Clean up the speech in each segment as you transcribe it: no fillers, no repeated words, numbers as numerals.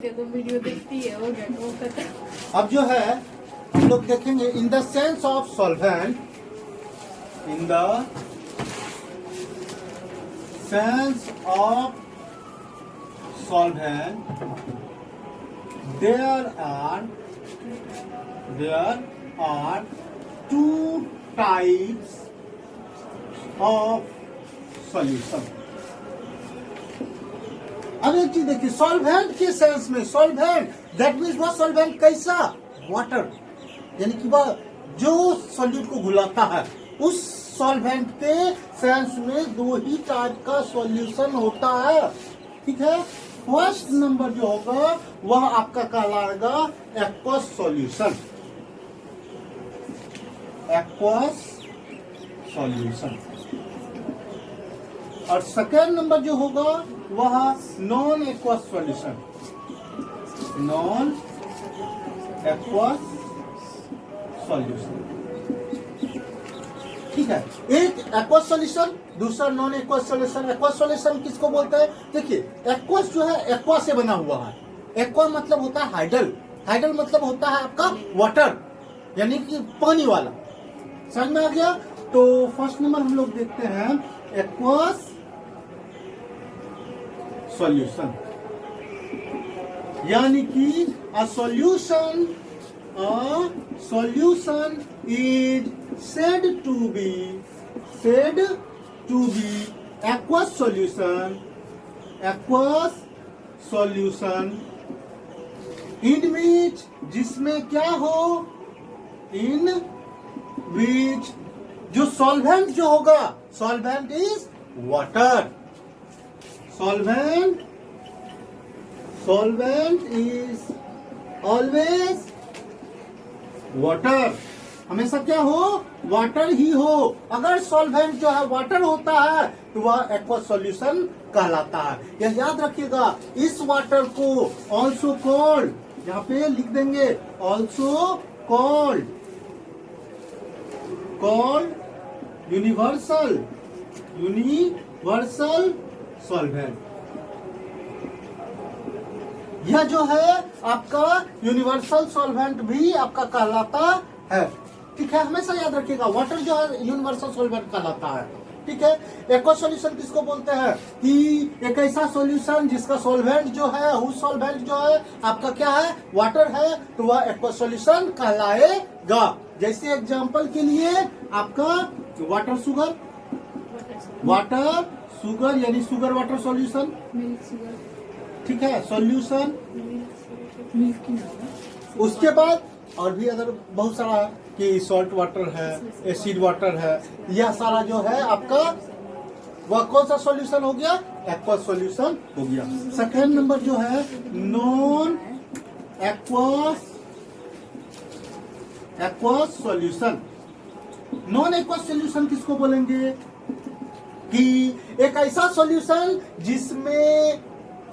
तो वीडियो देखती है हो गया वो पता। अब जो है हम लोग देखेंगे in the sense of solvent, in the sense of solvent there are two types of solution. अब एक चीज देखिए, सॉल्वेंट के सेंस में, सॉल्वेंट दैट मीन्स वो सॉल्वेंट कैसा, वाटर, यानी कि वह जो सॉल्यूट को घुलाता है, उस सॉल्वेंट के सेंस में दो ही टाइप का सॉल्यूशन होता है। ठीक है, फर्स्ट नंबर जो होगा वह आपका कहलाएगा एक्वस सॉल्यूशन, एक्वस सॉल्यूशन। और सेकेंड नंबर जो होगा वह non aqueous solution, non aqueous solution. ठीक है, एक एक्वस सॉल्यूशन, दूसरा non aqueous solution. Aqueous solution किसको बोलते हैं? देखिए, एक्वस जो है एक्वा से बना हुआ है। एक्वा मतलब होता है हाइडल, हाइडल मतलब होता है आपका वाटर, यानी कि पानी वाला। समझ में आ गया? तो फर्स्ट नंबर हम लोग देखते हैं एक्वस सॉल्यूशन, यानी कि a solution is said to be aqueous solution in which, जिसमें क्या हो, in which जो सॉल्वेंट जो होगा, solvent is water, solvent is always water, हमेशा क्या हो, वाटर ही हो। अगर सॉल्वेंट जो है वाटर होता है तो वह एक्वस सॉल्यूशन कहलाता है। यह याद रखिएगा। इस वाटर को ऑल्सो कॉल्ड, यहाँ पे लिख देंगे ऑल्सो कॉल्ड यूनिवर्सल सॉल्वेंट। यह जो है आपका यूनिवर्सल सॉल्वेंट भी आपका कहलाता है। ठीक है, हमेशा याद रखिएगा, वाटर जो है यूनिवर्सल सॉल्वेंट कहलाता है। ठीक है, एक्वस सॉल्यूशन किसको बोलते हैं? कि एक ऐसा सॉल्यूशन जिसका सॉल्वेंट जो है, उस सॉल्वेंट जो है आपका क्या है, वाटर है, तो वह एक्वस सॉल्यूशन कहलाएगा। जैसे एग्जांपल के लिए आपका वाटर सुगर यानी शुगर वाटर सॉल्यूशन, ठीक है, सॉल्यूशन। उसके बाद और भी अदर बहुत सारा है कि सॉल्ट वाटर है, एसिड वाटर है, यह सारा जो है आपका वह कौन सा सॉल्यूशन हो गया, एक्वस सॉल्यूशन हो गया। सेकेंड नंबर जो है non aqueous solution. Non aqueous solution किसको बोलेंगे? कि एक ऐसा सॉल्यूशन जिसमें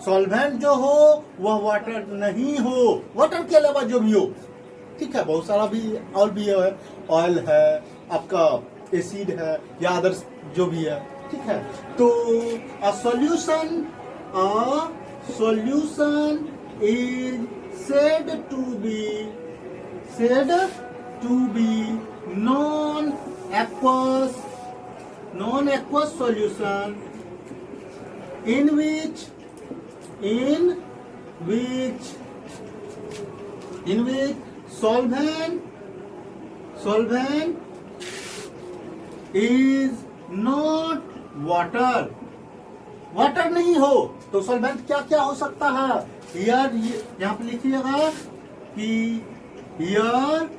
सॉल्वेंट जो हो वह वाटर नहीं हो, वाटर के अलावा जो भी हो। ठीक है, बहुत सारा भी और भी है, ऑयल है, आपका एसिड है या अदर्स जो भी है। ठीक है, तो अ solution is said to be non-aqueous solution in which solvent is not water, water नहीं हो तो सॉल्वेंट क्या क्या हो सकता है? यहाँ पे लिखिएगा कि here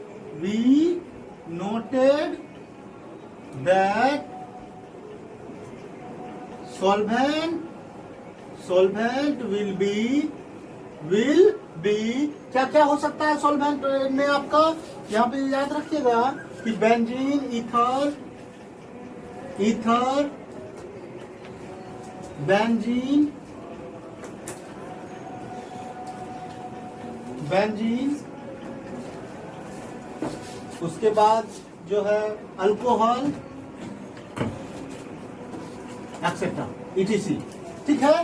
we noted that solvent will be क्या क्या हो सकता है सॉल्वेंट में आपका? यहाँ पे याद रखिएगा कि बेंजीन, ईथर, बेंजीन, उसके बाद जो है अल्कोहल, एक्सेट्रा, etc. ठीक है।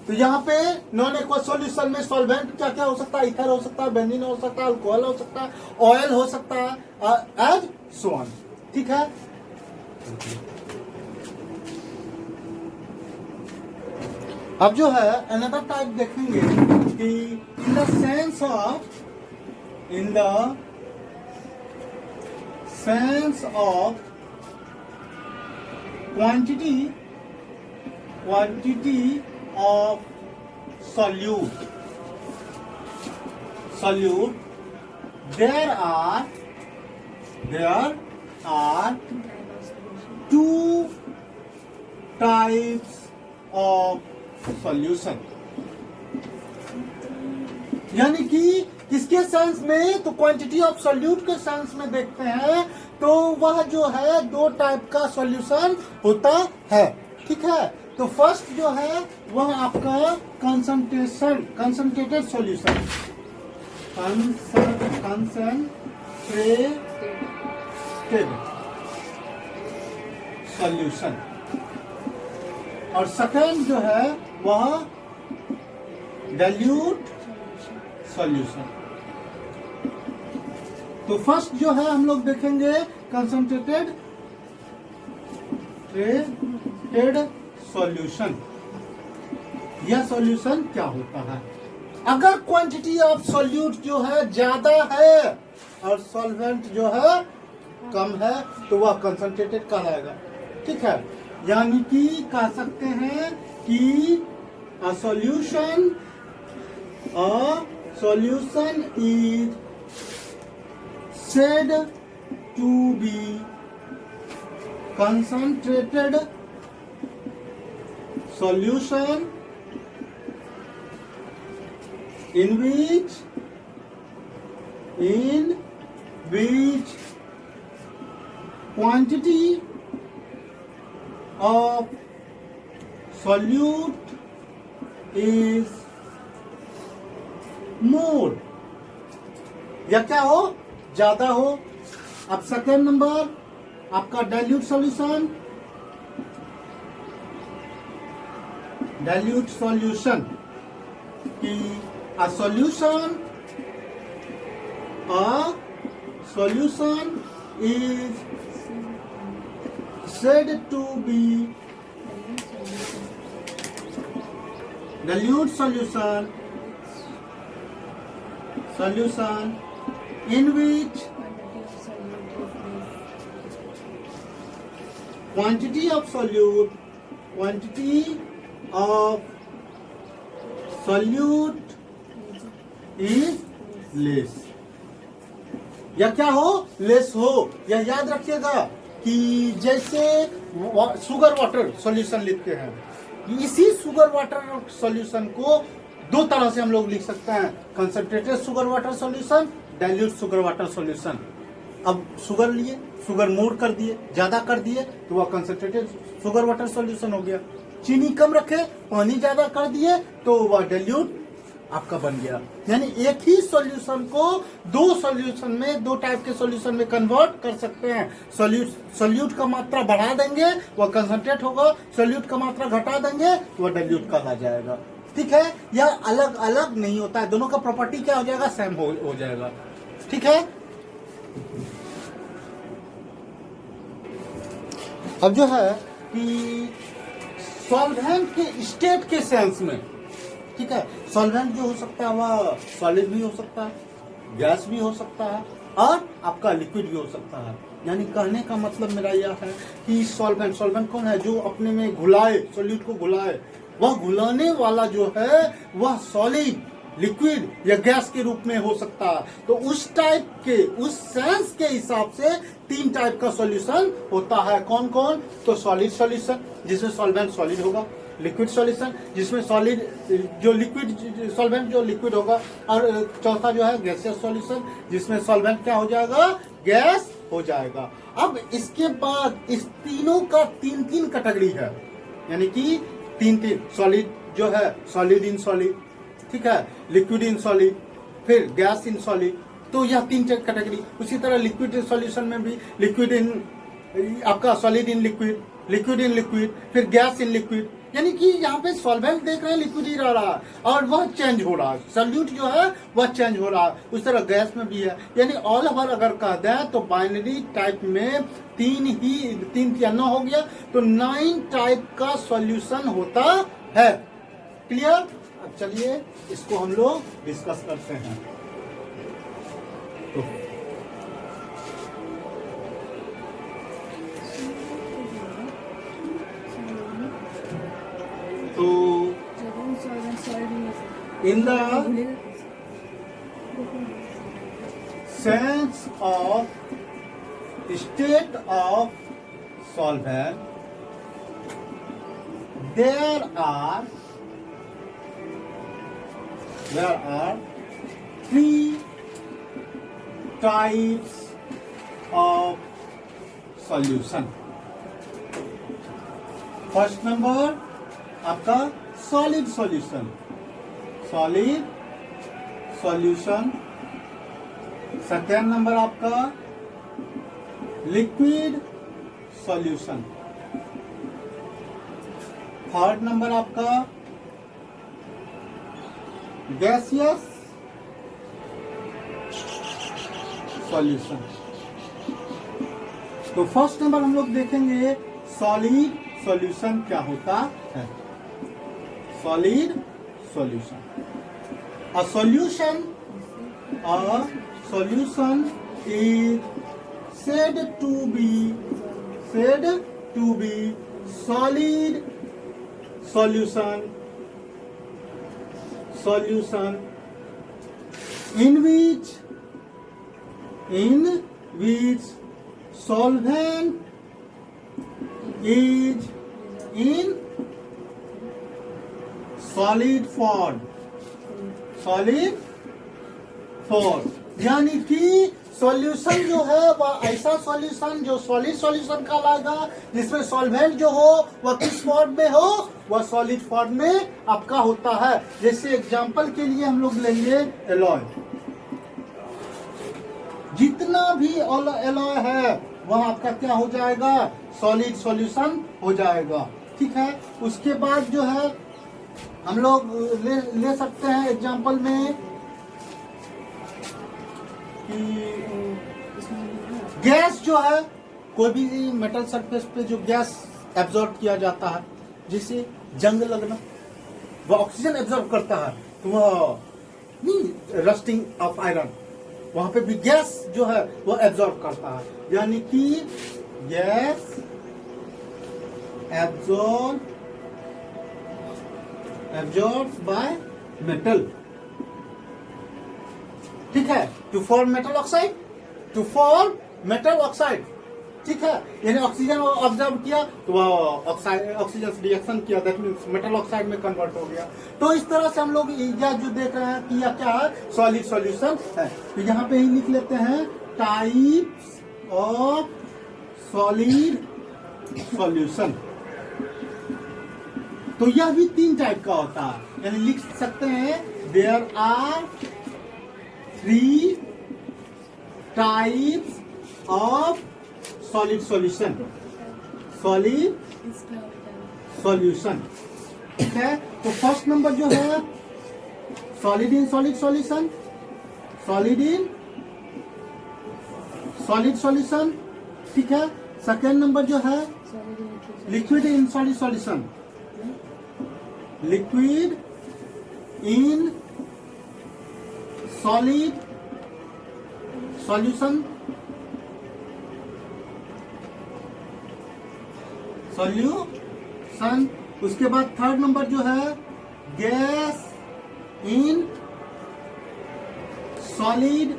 तो यहाँ पे नॉन एक्वस सॉल्यूशन में सॉल्वेंट क्या क्या हो सकता है, इथर हो सकता है, बेंजीन हो सकता है, अल्कोहल हो सकता है, ऑयल हो सकता है, एज सो ऑन। ठीक है। अब जो है अनदर टाइप देखेंगे कि इन the sense of quantity of solute there are two types of solution। यानी कि किसके सेंस में, तो क्वांटिटी ऑफ सॉल्यूट के सेंस में देखते हैं तो वह जो है दो टाइप का सॉल्यूशन होता है। ठीक है। तो फर्स्ट जो है वह आपका कंसंट्रेटेड सॉल्यूशन, कंसंट्रेटेड सॉल्यूशन, और सेकेंड जो है वह डाइल्यूट सॉल्यूशन। तो फर्स्ट जो है हम लोग देखेंगे कंसंट्रेटेड सॉल्यूशन। यह सॉल्यूशन क्या होता है? अगर क्वांटिटी ऑफ सॉल्यूट जो है ज्यादा है और सॉल्वेंट जो है कम है तो वह कंसंट्रेटेड कहलाएगा। ठीक है। यानी कि कह सकते हैं कि अ solution is said to be concentrated solution in which quantity of solute is more, या क्या हो, ज्यादा हो। अब सेकेंड नंबर आपका डाइल्यूट सॉल्यूशन, कि a solution is said to be dilute solution in which quantity of solute is less, या क्या हो, लेस हो। यह याद रखिएगा कि जैसे शुगर वाटर सॉल्यूशन लिखते हैं, इसी शुगर वाटर सॉल्यूशन को दो तरह से हम लोग लिख सकते हैं, concentrated sugar water solution, dilute sugar water solution. अब शुगर लिए, शुगर मोर कर दिए, ज्यादा कर दिए तो वह कंसंट्रेटेड शुगर वाटर सॉल्यूशन हो गया। चीनी कम रखे, पानी ज्यादा कर दिए तो वह डाइल्यूट आपका बन गया। यानी एक ही सॉल्यूशन को दो टाइप के सॉल्यूशन में कन्वर्ट कर सकते हैं। सॉल्यूट का मात्रा बढ़ा देंगे वह कंसंट्रेट होगा, सॉल्यूट का मात्रा घटा देंगे वह डाइल्यूट कहा जाएगा। ठीक है। यह अलग अलग नहीं होता है, दोनों का प्रॉपर्टी क्या हो जाएगा, सेम हो जाएगा। ठीक है। अब जो है कि सॉल्वेंट के स्टेट के सेंस में, ठीक है, सॉल्वेंट जो हो सकता है वह सॉलिड भी हो सकता है, गैस भी हो सकता है और आपका लिक्विड भी हो सकता है। यानी कहने का मतलब मेरा यह है कि सॉल्वेंट कौन है, जो अपने में घुलाए, सॉल्यूट को घुलाए। वह घुलाने वाला जो है वह सॉलिड, लिक्विड या गैस के रूप में हो सकता है। तो उस टाइप के, उस सेंस के हिसाब से तीन टाइप का सॉल्यूशन होता है। कौन कौन? तो सॉलिड सॉल्यूशन जिसमें सॉल्वेंट सॉलिड होगा, लिक्विड सॉल्यूशन जिसमें सॉलिड जो लिक्विड सॉल्वेंट जो लिक्विड होगा, और चौथा जो है गैसियस सॉल्यूशन जिसमें सॉल्वेंट क्या हो जाएगा, गैस हो जाएगा। अब इसके बाद इस तीनों का तीन कैटेगरी है, यानी कि तीन सॉलिड जो है, सॉलिड इन सॉलिड, ठीक है, लिक्विड इन सॉलिड, फिर गैस इन सॉलिड। तो यह तीन कैटेगरी। उसी तरह लिक्विड सॉल्यूशन में भी लिक्विड इन आपका solid in liquid, liquid in liquid, फिर गैस इन लिक्विड। यानी कि यहाँ पे सॉल्वेंट देख रहे हैं लिक्विड ही रह रहा है और वह चेंज हो रहा है, सॉल्यूट जो है वह चेंज हो रहा है। उस तरह गैस में भी है। यानी ऑल ओवर अगर कह दें तो बाइनरी टाइप में तीन या 9 हो गया, तो 9 टाइप का सॉल्यूशन होता है। क्लियर? अब चलिए इसको हम लोग डिस्कस करते हैं। तो in the sense of state of solvent, there are 3 types of solution. First number आपका सॉलिड सॉल्यूशन, सेकेंड नंबर आपका लिक्विड सॉल्यूशन, थर्ड नंबर आपका गैसियस सॉल्यूशन। तो फर्स्ट नंबर हम लोग देखेंगे सॉलिड सॉल्यूशन क्या होता है। Solid solution, a solution is said to be solid solution in which solvent is in solid form, यानी कि सॉल्यूशन जो है वह ऐसा सॉल्यूशन जो सॉलिड सॉल्यूशन कहलाएगा, जिसमें सॉल्वेंट जो हो वह किस फॉर्म में हो, वह सॉलिड फॉर्म में आपका होता है। जैसे एग्जांपल के लिए हम लोग लेंगे एलॉय। जितना भी एलॉय है वह आपका क्या हो जाएगा, सॉलिड सॉल्यूशन हो जाएगा। ठीक है। उसके बाद जो है हम लोग ले सकते हैं एग्जांपल में कि गैस जो है, कोई भी मेटल सरफेस पे जो गैस एब्जॉर्ब किया जाता है, जैसे जंग लगना, वह ऑक्सीजन एब्जॉर्ब करता है, तो वह रस्टिंग ऑफ आयरन, वहां पे भी गैस जो है वह एब्जॉर्ब करता है। यानी कि गैस absorbed by metal। ठीक है। टू फॉर्म मेटल ऑक्साइड, ठीक है। यानी ऑक्सीजन ऑब्जर्व किया तो वह ऑक्सीजन से रिएक्शन किया, दैट मींस मेटल ऑक्साइड में कन्वर्ट हो गया। तो इस तरह से हम लोग यह जो देख रहे हैं कि यह क्या है, सॉलिड सॉल्यूशन है। तो यहाँ पे ही लिख लेते हैं टाइप्स ऑफ सॉलिड सॉल्यूशन। तो यह भी 3 टाइप का होता है, यानी लिख सकते हैं there are 3 types of solid solution. ठीक है। तो फर्स्ट नंबर जो है सॉलिड इन सॉलिड सॉल्यूशन, ठीक है। सेकेंड नंबर जो है liquid in solid solution, liquid in solid solution, उसके बाद थर्ड नंबर जो है गैस इन सॉलिड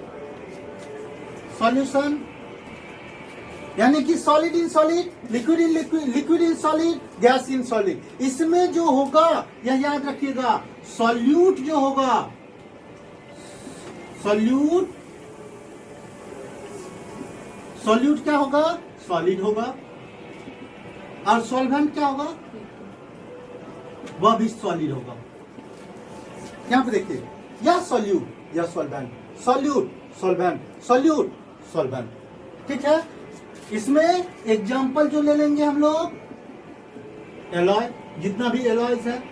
सॉल्यूशन, यानी कि solid in solid, liquid in solid, gas in solid. इसमें जो होगा यह याद रखिएगा, सॉल्यूट जो होगा, सॉल्यूट क्या होगा, सॉलिड होगा। और सॉल्वेंट क्या होगा, वह भी सॉलिड होगा। यहां पे देखिए, यह सॉल्यूट, यह सॉल्वेंट, सॉल्वेंट। ठीक है। इसमें एग्जाम्पल जो ले लेंगे हम लोग, एलॉय, जितना भी एलॉयज है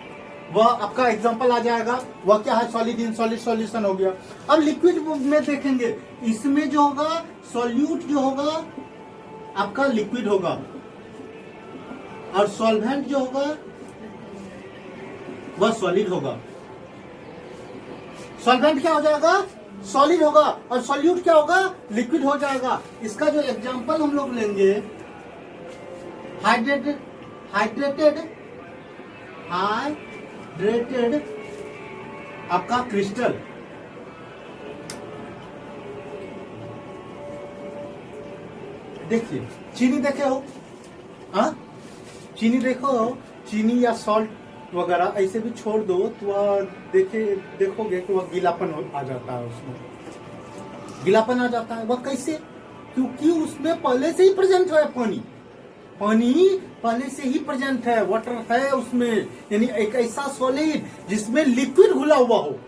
वह आपका एग्जांपल आ जाएगा। वह क्या है, सॉलिड इन सॉलिड सॉल्यूशन हो गया। अब लिक्विड में देखेंगे, इसमें जो होगा सॉल्यूट जो होगा आपका लिक्विड होगा, और सॉल्वेंट जो होगा वह सॉलिड होगा। सॉल्वेंट क्या हो जाएगा, सॉलिड होगा, और सॉल्यूट क्या होगा, लिक्विड हो जाएगा। इसका जो एग्जांपल हम लोग लेंगे, हाइड्रेटेड आपका क्रिस्टल, देखिए चीनी देखे हो, हाँ चीनी देखो, चीनी या सॉल्ट वगैरह ऐसे भी छोड़ दो तो वह देखोगे कि वह गीलापन आ जाता है, उसमें गीलापन आ जाता है। वह कैसे, क्योंकि उसमें पहले से ही प्रेजेंट है पानी पहले से ही प्रेजेंट है, वाटर है उसमें। यानी एक ऐसा सॉलिड जिसमें लिक्विड घुला हुआ हो,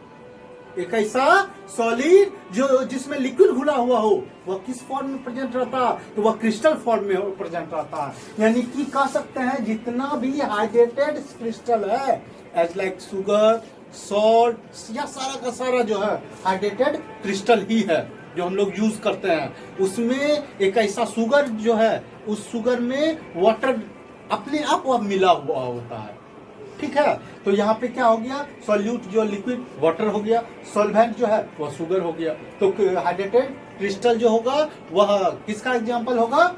एक ऐसा सॉलिड जो जिसमें लिक्विड घुला हुआ हो, वह किस फॉर्म में प्रेजेंट रहता है, तो वह क्रिस्टल फॉर्म में प्रेजेंट रहता है। यानी कि कह सकते हैं जितना भी हाइड्रेटेड क्रिस्टल है, एज लाइक शुगर, सॉल्ट, या सारा का सारा जो है हाइड्रेटेड क्रिस्टल ही है जो हम लोग यूज करते हैं। उसमें एक ऐसा शुगर जो है, उस शुगर में वाटर अपने आप वह मिला हुआ होता है, ठीक है। तो यहाँ पे क्या हो गया, सॉल्यूट जो लिक्विड वाटर हो गया, सॉल्वेंट जो है वह शुगर हो गया। तो हाइड्रेटेड क्रिस्टल जो होगा वह किसका एग्जांपल होगा,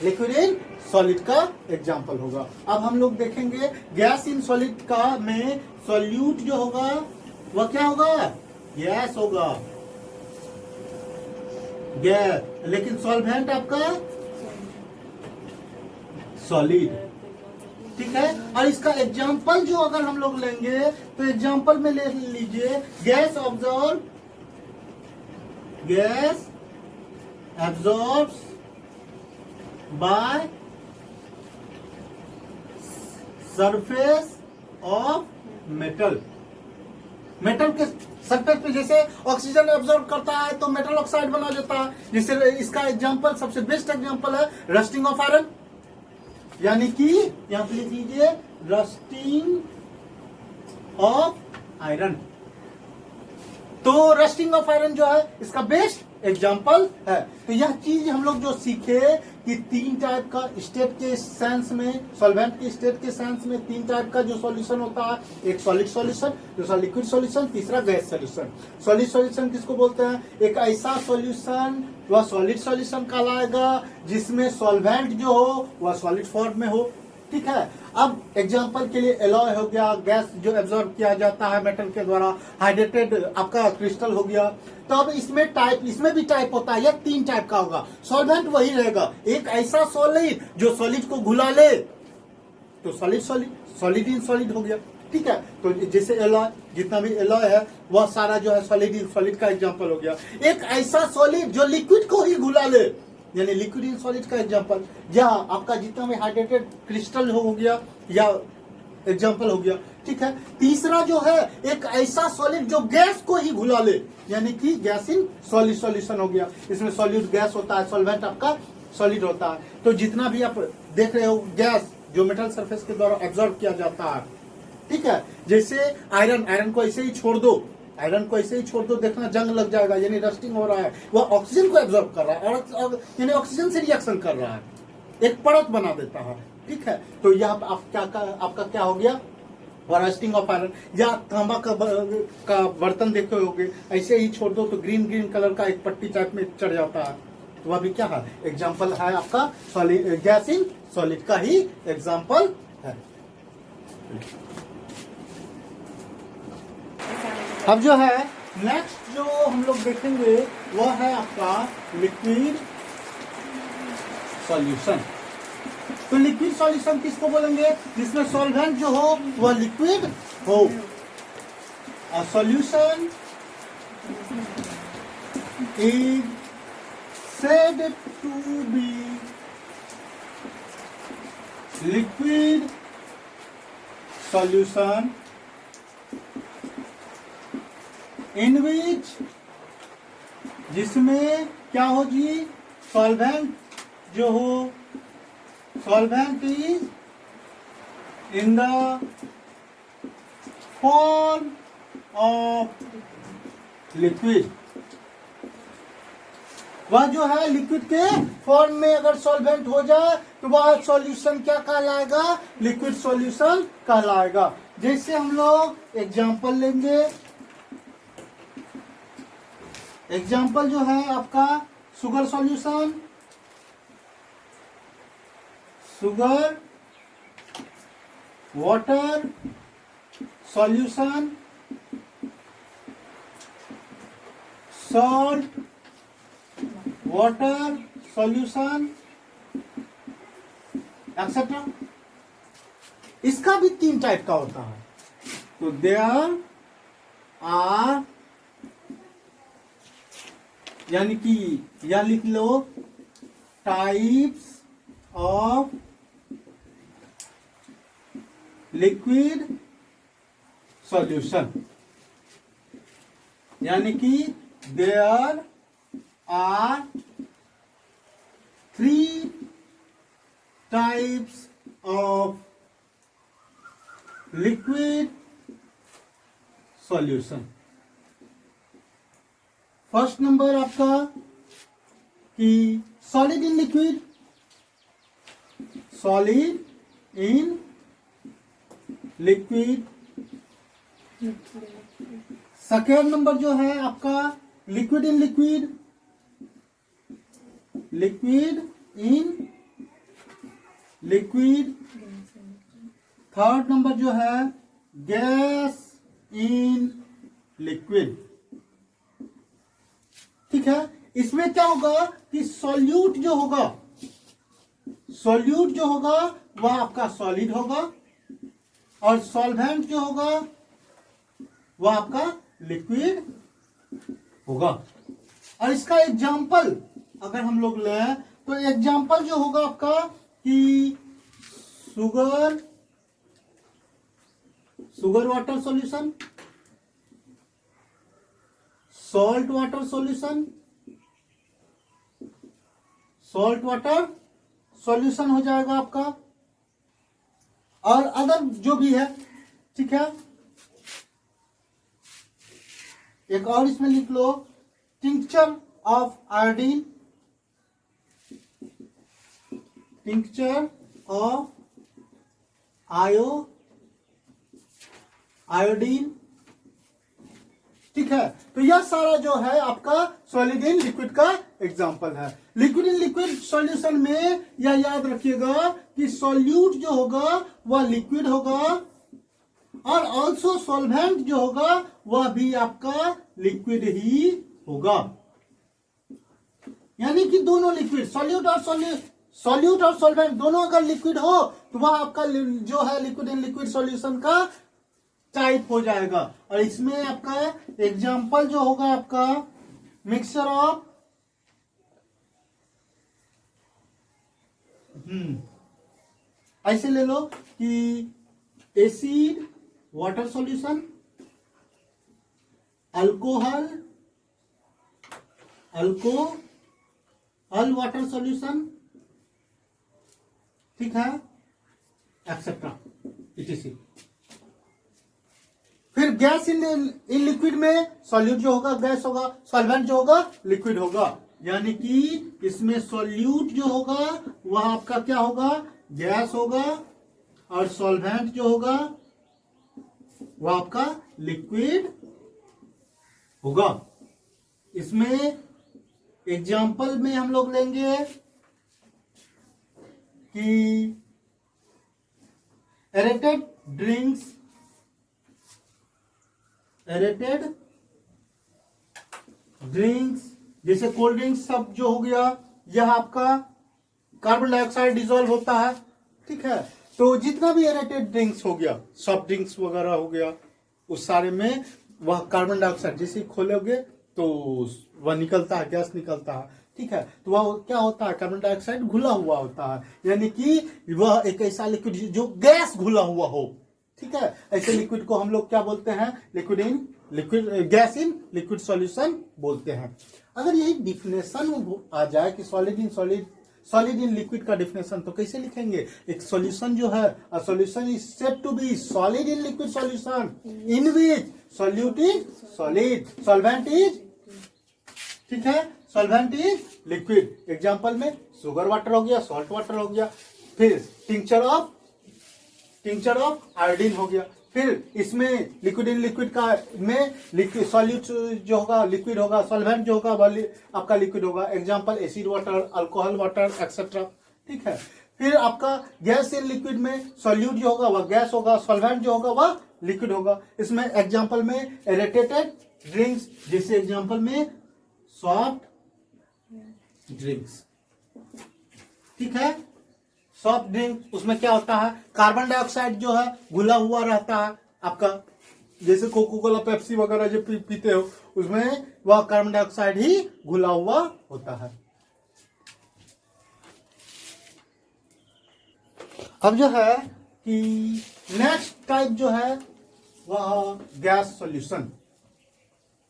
लिक्विड इन सॉलिड का एग्जांपल होगा। अब हम लोग देखेंगे गैस इन सॉलिड का में सॉल्यूट जो होगा वह क्या होगा, गैस होगा, गैस, लेकिन सॉल्वेंट आपका सॉलिड, ठीक है। और इसका एग्जांपल जो अगर हम लोग लेंगे तो एग्जांपल में ले लीजिए, gas absorbs by surface of metal के सरफेस पे जैसे ऑक्सीजन एब्जॉर्ब करता है तो मेटल ऑक्साइड बना जाता है। जैसे इसका एग्जांपल, सबसे बेस्ट एग्जांपल है रस्टिंग ऑफ आयरन, यानी कि यहां पे लिख लीजिए रस्टिंग ऑफ आयरन। तो रस्टिंग ऑफ आयरन जो है इसका बेस्ट एग्जांपल है। तो यह चीज हम लोग जो सीखे कि तीन टाइप का स्टेट के सेंस में, सॉल्वेंट के स्टेट के सेंस में तीन टाइप का जो सॉल्यूशन होता है, एक सॉलिड सॉल्यूशन, दूसरा लिक्विड सॉल्यूशन, तीसरा गैस सॉल्यूशन। सॉलिड सॉल्यूशन किसको बोलते हैं, एक ऐसा सॉल्यूशन वह सॉलिड सॉल्यूशन कहलाएगा जिसमें सॉल्वेंट जो हो वह सॉलिड फॉर्म में हो, ठीक है। अब एग्जांपल के लिए एलॉय हो गया, गैस जो एब्जॉर्ब किया जाता है मेटल के द्वारा, हाइड्रेटेड आपका क्रिस्टल हो गया। तो अब इसमें भी टाइप होता है, यह तीन टाइप का होगा। सॉल्वेंट वही रहेगा, एक ऐसा सॉलिड जो सॉलिड को घुला ले तो सॉलिड इन सॉलिड हो गया, ठीक है। तो जैसे एलॉय, जितना भी एलॉय है वह सारा जो है सॉलिड इन सॉलिड का एग्जांपल हो गया। एक ऐसा सॉलिड जो लिक्विड को ही घुला ले, यानी लिक्विड इन सॉलिड का एग्जांपल, या आपका जितना भी हाइड्रेटेड क्रिस्टल हो गया या एग्जांपल हो गया, ठीक है। तीसरा जो है एक ऐसा सॉलिड जो गैस को ही घुला ले, यानी कि गैस इन सॉलिड सॉल्यूशन हो गया। इसमें सॉल्यूट गैस होता है, सॉल्वेंट आपका सॉलिड होता है। तो जितना भी आप देख रहे हो गैस जो मेटल सरफेस के द्वारा एब्जॉर्ब किया जाता है, ठीक है। जैसे आयरन को ऐसे ही छोड़ दो, देखना जंग लग जाएगा, यानी रस्टिंग हो रहा है, वह ऑक्सीजन को एब्जॉर्ब कर रहा है और यानी ऑक्सीजन से रिएक्शन कर रहा है, एक परत बना देता है, ठीक है। तो यह आपका क्या हो गया, रस्टिंग ऑफ आयरन। या तांबा का बर्तन देखे होगे, ऐसे ही छोड़ दो तो ग्रीन कलर का एक पट्टी टाइप में चढ़ जाता है, तो वह भी क्या है, एग्जाम्पल है आपका सॉलिड, गैस इन सॉलिड का ही एग्जाम्पल है। अब जो है नेक्स्ट जो हम लोग देखेंगे वह है आपका लिक्विड सॉल्यूशन। तो लिक्विड सॉल्यूशन किसको बोलेंगे, जिसमें सॉल्वेंट जो हो वह लिक्विड हो। अ solution is said to be liquid solution in which, जिसमें क्या हो जी, सॉल्वेंट जो हो, solvent is in the form of liquid, वह जो है लिक्विड के फॉर्म में अगर सॉल्वेंट हो जाए तो वह सॉल्यूशन क्या कहलाएगा, लिक्विड सॉल्यूशन कहलाएगा। जैसे हम लोग एग्जांपल लेंगे, एग्जांपल जो है आपका sugar solution, sugar water solution, salt water solution etcetera. इसका भी 3 टाइप का होता है। तो देयर आर, यानी कि या लिख लो टाइप्स ऑफ लिक्विड सॉल्यूशन, यानी कि there are 3 types of liquid solution। First number आपका कि solid in liquid, solid in liquid. Second number जो है आपका liquid in liquid, liquid in liquid. Third number जो है गैस इन लिक्विड। ठीक है, इसमें क्या होगा कि सॉल्यूट जो होगा, सॉल्यूट जो होगा वह आपका सॉलिड होगा और सॉल्वेंट जो होगा वह आपका लिक्विड होगा। और इसका एग्जाम्पल अगर हम लोग लें तो एग्जाम्पल जो होगा आपका कि sugar water solution, salt water solution, salt water solution हो जाएगा आपका, और अदर जो भी है। ठीक है, एक और इसमें लिख लो tincture of iodine, tincture of iodine. ठीक है, तो यह सारा जो है आपका सॉलिड इन लिक्विड का एग्जांपल है। लिक्विड इन लिक्विड सॉल्यूशन में यह याद रखिएगा कि सॉल्यूट जो होगा वह लिक्विड होगा और ऑल्सो सॉल्वेंट जो होगा वह भी आपका लिक्विड ही होगा। यानी कि दोनों लिक्विड, सॉल्यूट और सॉल्वेंट दोनों अगर लिक्विड हो तो वह आपका जो है लिक्विड इन लिक्विड सॉल्यूशन का टाइप हो जाएगा। और इसमें आपका एग्जांपल जो होगा आपका मिक्सचर ऑफ ऐसे ले लो कि acid water solution, alcohol water solution. ठीक है, एक्सेट्रा etc। फिर गैस इन लिक्विड में सॉल्यूट जो होगा गैस होगा, सॉल्वेंट जो होगा लिक्विड होगा। यानी कि इसमें सॉल्यूट जो होगा वह आपका क्या होगा, गैस होगा, और सॉल्वेंट जो होगा वह आपका लिक्विड होगा। इसमें एग्जाम्पल में हम लोग लेंगे कि एरेटेड ड्रिंक्स जैसे कोल्ड ड्रिंक्स सब जो हो गया, यह आपका कार्बन डाइऑक्साइड डिजोल्व होता है। ठीक है, तो जितना भी एरेटेड ड्रिंक्स हो गया, सॉफ्ट ड्रिंक्स वगैरह हो गया, उस सारे में वह कार्बन डाइऑक्साइड जैसे खोलोगे तो वह निकलता है, गैस निकलता है। ठीक है, तो वह क्या होता है, कार्बन डाइऑक्साइड घुला हुआ होता है, यानी कि वह एक ऐसा लिक्विड जो गैस घुला हुआ हो। ठीक है, ऐसे लिक्विड को हम लोग क्या बोलते हैं, गैस इन लिक्विड सॉल्यूशन बोलते हैं। अगर यही डिफिनेशन आ जाए कि solid in solid solid in liquid का डिफिनेशन तो कैसे लिखेंगे? एक सॉल्यूशन जो है, a solution is said to be solid in liquid solution in which solute is solid, solvent is, ठीक है, सॉल्वेंट इज लिक्विड। एग्जांपल में शुगर वाटर हो गया, सॉल्ट वाटर हो गया, फिर टिंचर ऑफ आयोडीन हो गया। फिर इसमें लिक्विड इन लिक्विड का में लिक्विड सॉल्यूट जो होगा लिक्विड होगा, सॉल्वेंट जो होगा वह आपका लिक्विड होगा। Example acid water, alcohol water etcetera, ठीक है। फिर आपका गैस इन लिक्विड में सॉल्यूट जो होगा वह गैस होगा, सॉल्वेंट जो होगा वह लिक्विड होगा। इसमें एग्जांपल में एरेटेटेड ड्रिंक्स, जैसे एग्जांपल में सॉफ्ट ड्रिंक्स, ठीक है, सॉफ्ट ड्रिंक। उसमें क्या होता है, कार्बन डाइऑक्साइड जो है घुला हुआ रहता है आपका, जैसे कोको कोला पेप्सी वगैरह जो पीते हो उसमें वह कार्बन डाइऑक्साइड ही घुला हुआ होता है। अब जो है कि नेक्स्ट टाइप जो है वह गैस सॉल्यूशन।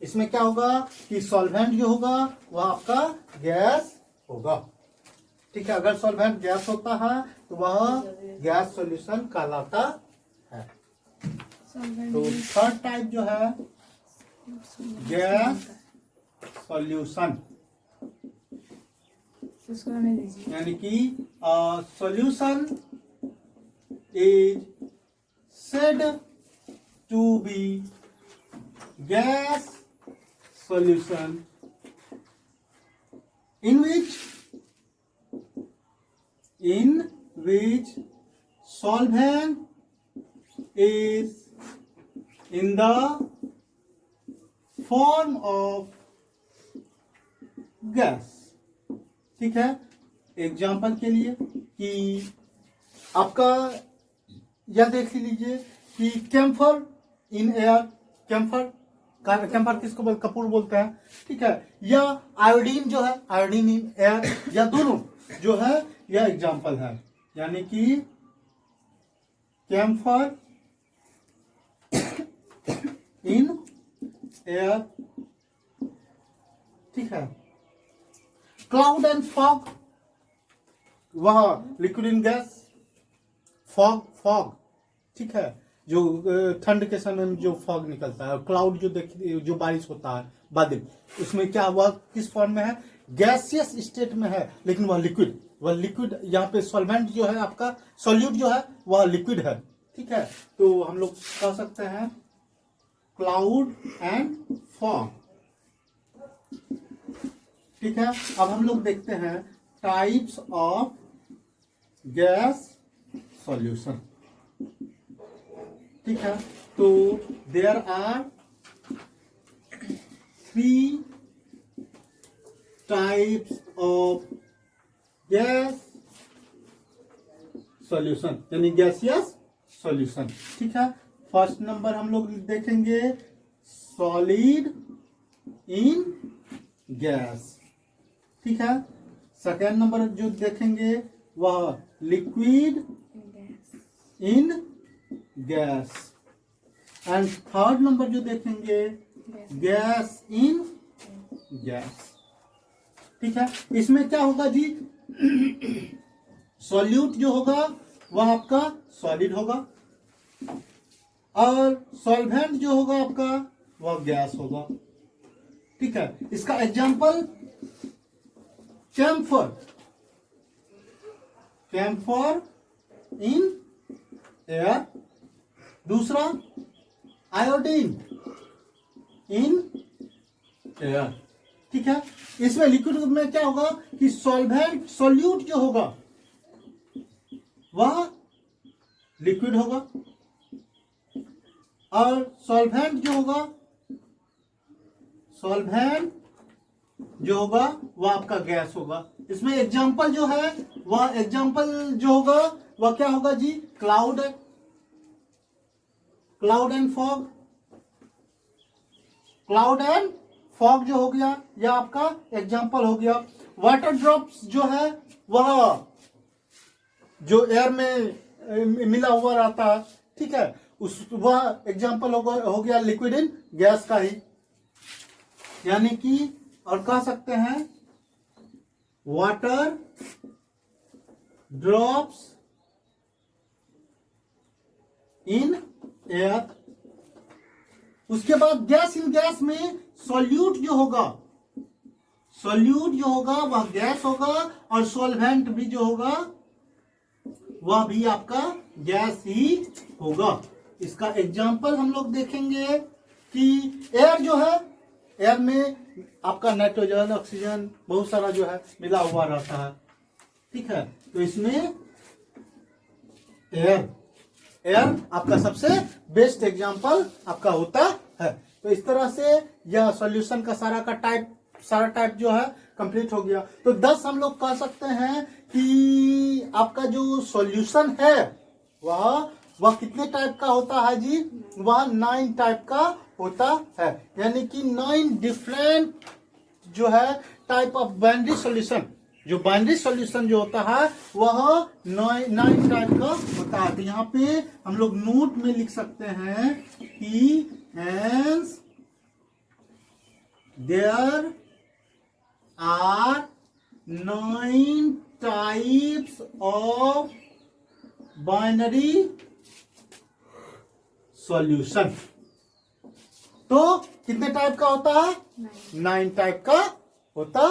इसमें क्या होगा कि सॉल्वेंट जो होगा वह आपका गैस होगा, ठीक है। अगर सॉल्वेंट गैस होता है तो वह गैस सॉल्यूशन कहलाता है। तो थर्ड टाइप जो है गैस सॉल्यूशन, यानी कि solution is said to be gas solution in which solvent is in the form of gas, ठीक है। एग्जाम्पल के लिए कि आपका यह देख लीजिए कि कैम्फर इन एयर, कैम्फर किसको बोलते, कपूर बोलते हैं, ठीक है। या आयोडीन जो है, आयोडीन इन एयर, या दोनों जो है यह एग्जाम्पल है, यानी कि कैम्फर इन एयर, ठीक है। क्लाउड एंड फॉग, वह लिक्विड इन गैस, फॉग, ठीक है, जो ठंड के समय में जो फॉग निकलता है, क्लाउड जो बारिश होता है, बादल, उसमें क्या हुआ, किस फॉर्म में है, गैसियस स्टेट में है, लेकिन वह लिक्विड यहाँ पे सॉल्वेंट जो है आपका, सॉल्यूट जो है वह लिक्विड है, ठीक है। तो हम लोग कह सकते हैं क्लाउड एंड फॉग, ठीक है। अब हम लोग देखते हैं टाइप्स ऑफ गैस सॉल्यूशन, ठीक है। तो there are 3 types of gas solution, यानी गैसियस सॉल्यूशन, ठीक है। फर्स्ट नंबर हम लोग देखेंगे सॉलिड इन गैस, ठीक है। सेकेंड नंबर जो देखेंगे वह liquid in gas, and third number जो देखेंगे गैस इन गैस, ठीक है। इसमें क्या होगा जी, सॉल्यूट जो होगा वह आपका सॉलिड होगा, और सॉल्वेंट जो होगा आपका वह गैस होगा, ठीक है। इसका एग्जांपल कैम्फर इन एयर, दूसरा आयोडीन इन एयर, ठीक है। इसमें लिक्विड में क्या होगा कि सॉल्यूट जो होगा वह लिक्विड होगा, और सॉल्वेंट जो होगा वह आपका गैस होगा। इसमें एग्जांपल जो है वह वह क्या होगा जी, क्लाउड एंड फॉग जो हो गया, यह आपका एग्जांपल हो गया। वाटर ड्रॉप्स जो है वह जो एयर में मिला हुआ रहता है, ठीक है, वह एग्जांपल हो गया लिक्विड इन गैस का ही, यानी कि और कह सकते हैं वाटर ड्रॉप्स इन एयर। उसके बाद गैस इन गैस में सॉल्यूट जो होगा, सॉल्यूट जो होगा वह गैस होगा, और सॉल्वेंट भी जो होगा वह भी आपका गैस ही होगा। इसका एग्जांपल हम लोग देखेंगे कि एयर जो है, एयर में आपका नाइट्रोजन ऑक्सीजन बहुत सारा जो है मिला हुआ रहता है, ठीक है। तो इसमें एयर आपका सबसे बेस्ट एग्जांपल आपका होता है। तो इस तरह से यह सॉल्यूशन का सारा टाइप जो है कंप्लीट हो गया। तो 10 हम लोग कह सकते हैं कि आपका जो सॉल्यूशन है वह कितने टाइप का होता है जी? वह 9 टाइप का होता है, यानी कि 9 डिफरेंट जो है टाइप ऑफ बाइनरी सॉल्यूशन। जो बाइनरी सॉल्यूशन जो होता है वह 9 टाइप का होता है। तो यहाँ पे हम लोग नोट में लिख सकते हैं कि hence there are 9 types of binary solution। तो कितने टाइप का होता है? 9 टाइप का होता